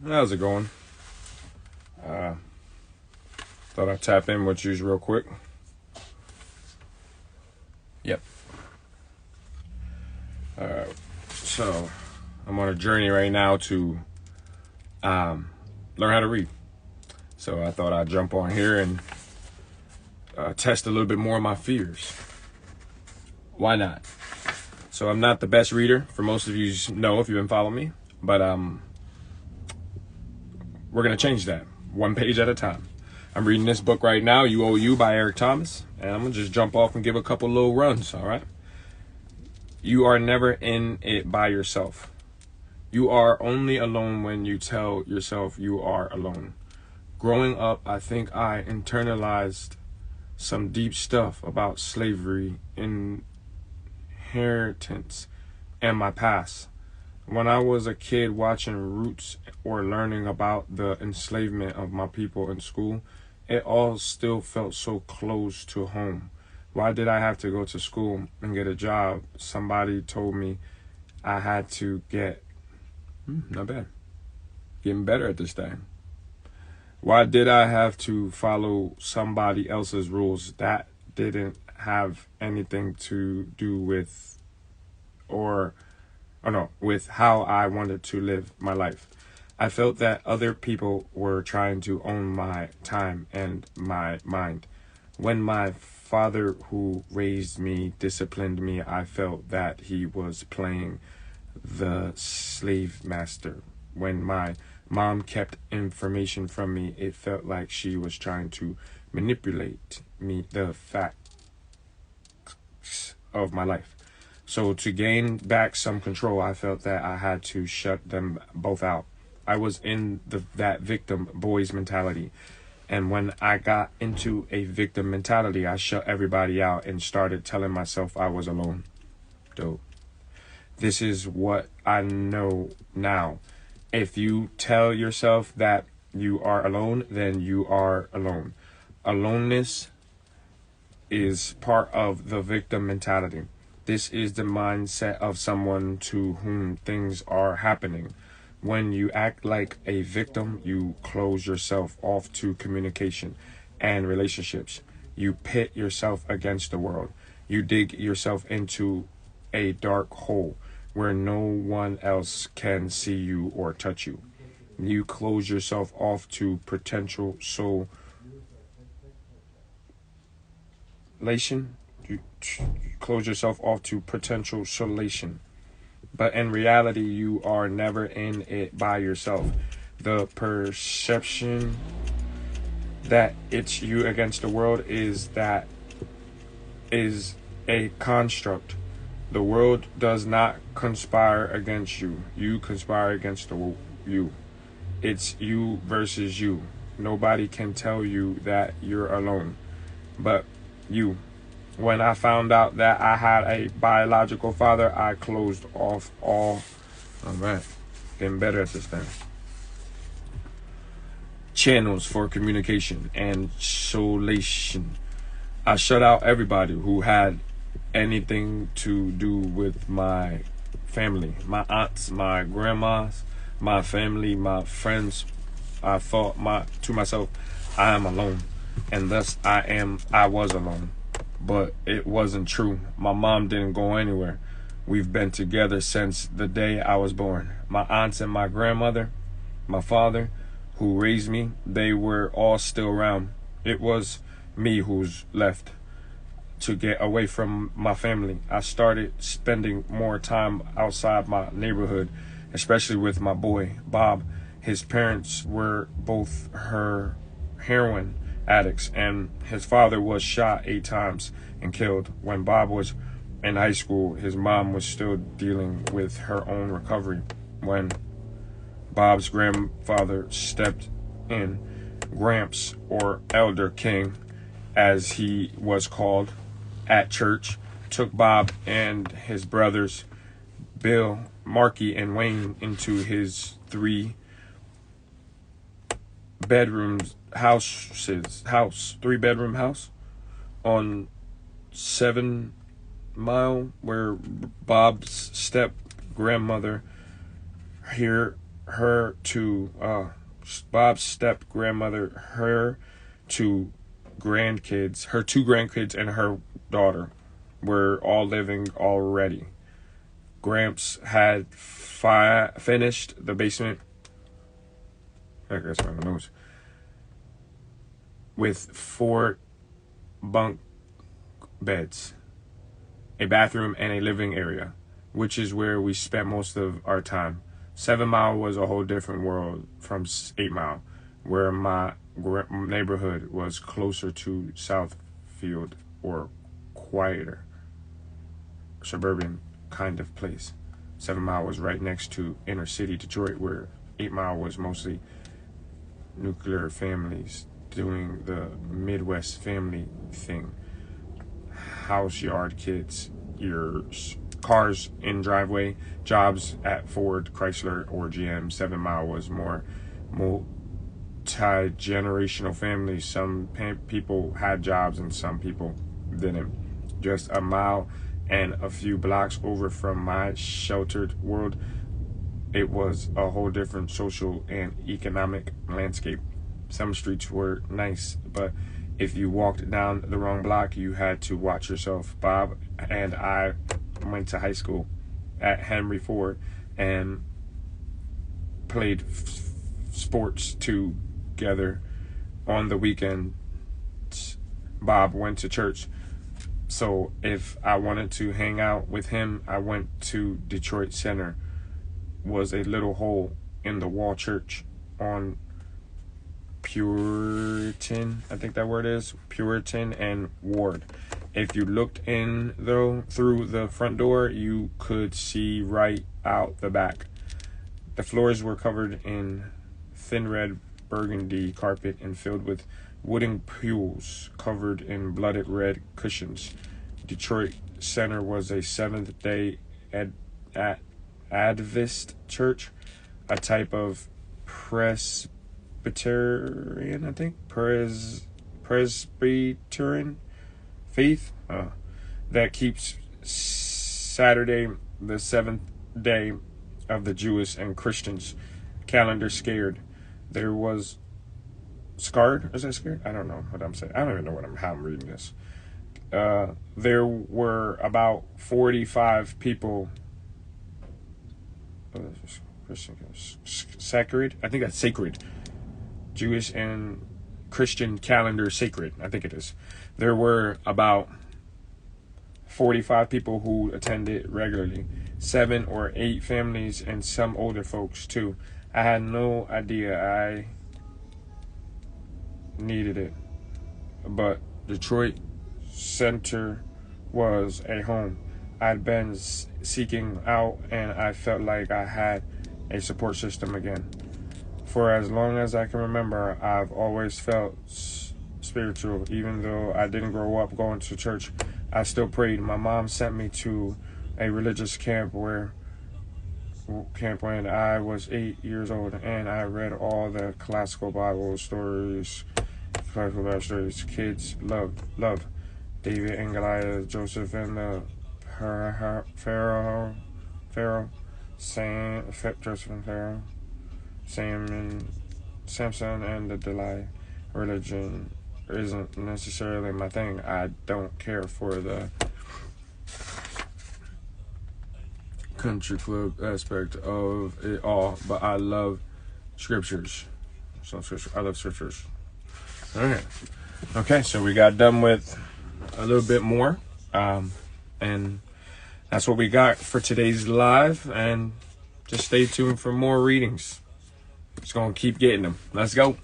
How's it going? Uh, Thought I'd tap in with you real quick. Yep. So, I'm on a journey right now to learn how to read. So, I thought I'd jump on here and test a little bit more of my fears. Why not? So, I'm not the best reader, for most of you know if you've been following me, but we're going to change that one page at a time. I'm reading this book right now, You Owe You by Eric Thomas, and I'm going to just jump off and give a couple little runs, all right? You are never in it by yourself. You are only alone when you tell yourself you are alone. Growing up, I think I internalized some deep stuff about slavery, inheritance, and my past. When I was a kid watching Roots or learning about the enslavement of my people in school, it all still felt so close to home. Why did I have to go to school and get a job? Somebody told me I had to get, not bad, getting better at this thing. Why did I have to follow somebody else's rules that didn't have anything to do with, with how I wanted to live my life? I felt that other people were trying to own my time and my mind. When my father who raised me disciplined me, I felt that he was playing the slave master. When my mom kept information from me, it felt like she was trying to manipulate me, the facts of my life. So to gain back some control, I felt that I had to shut them both out. I was in that victim boys mentality. And when I got into a victim mentality, I shut everybody out and started telling myself I was alone. Dope. This is what I know now. If you tell yourself that you are alone, then you are alone. Aloneness is part of the victim mentality. This is the mindset of someone to whom things are happening. When you act like a victim, you close yourself off to communication and relationships. You pit yourself against the world. You dig yourself into a dark hole where no one else can see you or touch you. You close yourself off to potential solation. You close yourself off to potential solation. But in reality, you are never in it by yourself. The perception that it's you against the world is a construct. The world does not conspire against you. You conspire against you. It's you versus you. Nobody can tell you that you're alone, but you. When I found out that I had a biological father, I closed off all. All right, getting better at this thing. Channels for communication and solation. I shut out everybody who had anything to do with my family, my aunts, my grandmas, my family, my friends. I thought to myself, I am alone, and thus I was alone. But it wasn't true. My mom didn't go anywhere. We've been together since the day I was born. My aunts and my grandmother, my father, who raised me, they were all still around. It was me who's left to get away from my family. I started spending more time outside my neighborhood, especially with my boy, Bob. His parents were both heroin addicts, and his father was shot 8 times and killed. When Bob was in high school, his mom was still dealing with her own recovery. When Bob's grandfather stepped in, Gramps, or Elder King, as he was called at church, took Bob and his brothers, Bill, Marky, and Wayne, into his 3-bedroom house on 7 Mile, where Bob's step grandmother here her to Bob's step grandmother, her two grandkids, and her daughter were all living already. Gramps had finished the basement. I guess my nose. With 4 bunk beds, a bathroom, and a living area, which is where we spent most of our time. 7 Mile was a whole different world from 8 Mile, where my neighborhood was closer to Southfield, or quieter, suburban kind of place. 7 Mile was right next to inner city Detroit, where 8 Mile was mostly nuclear families doing the Midwest family thing. House, yard, kids, your cars in driveway, jobs at Ford, Chrysler, or GM. 7 Mile was more multi-generational families. Some people had jobs and some people didn't. Just a mile and a few blocks over from my sheltered world, it was a whole different social and economic landscape. Some streets were nice, but if you walked down the wrong block, you had to watch yourself. Bob and I went to high school at Henry Ford and played sports together on the weekends. Bob went to church, so if I wanted to hang out with him, I went to Detroit Center. Was a little hole in the wall church on Puritan, I think that word is Puritan and Ward. If you looked in though through the front door, you could see right out the back. The floors were covered in thin red burgundy carpet and filled with wooden pews covered in blooded red cushions. Detroit Center was a Seventh-day Adventist church, a type of Presbyterian, I think, Presbyterian faith that keeps Saturday, the 7th day of the Jewish and Christians calendar scared. There was scarred. Is that scared? I don't know what I'm saying. I don't even know how I'm reading this. There were about 45 people. Sacred. I think that's sacred. Jewish and Christian calendar sacred. I think it is. There were about 45 people who attended regularly. 7 or 8 families and some older folks too. I had no idea I needed it, but Detroit Center was a home I'd been seeking out, and I felt like I had a support system again. For as long as I can remember, I've always felt spiritual. Even though I didn't grow up going to church, I still prayed. My mom sent me to a religious camp when I was 8 years old, and I read all the classical Bible stories. Kids love David and Goliath, Joseph and the Pharaoh, Joseph and Pharaoh, Samson and the Delilah. Religion isn't necessarily my thing. I don't care for the country club aspect of it all, but I love scriptures. I love scriptures. Okay, so we got done with a little bit more, and that's what we got for today's live, and just stay tuned for more readings. Just gonna keep getting them. Let's go.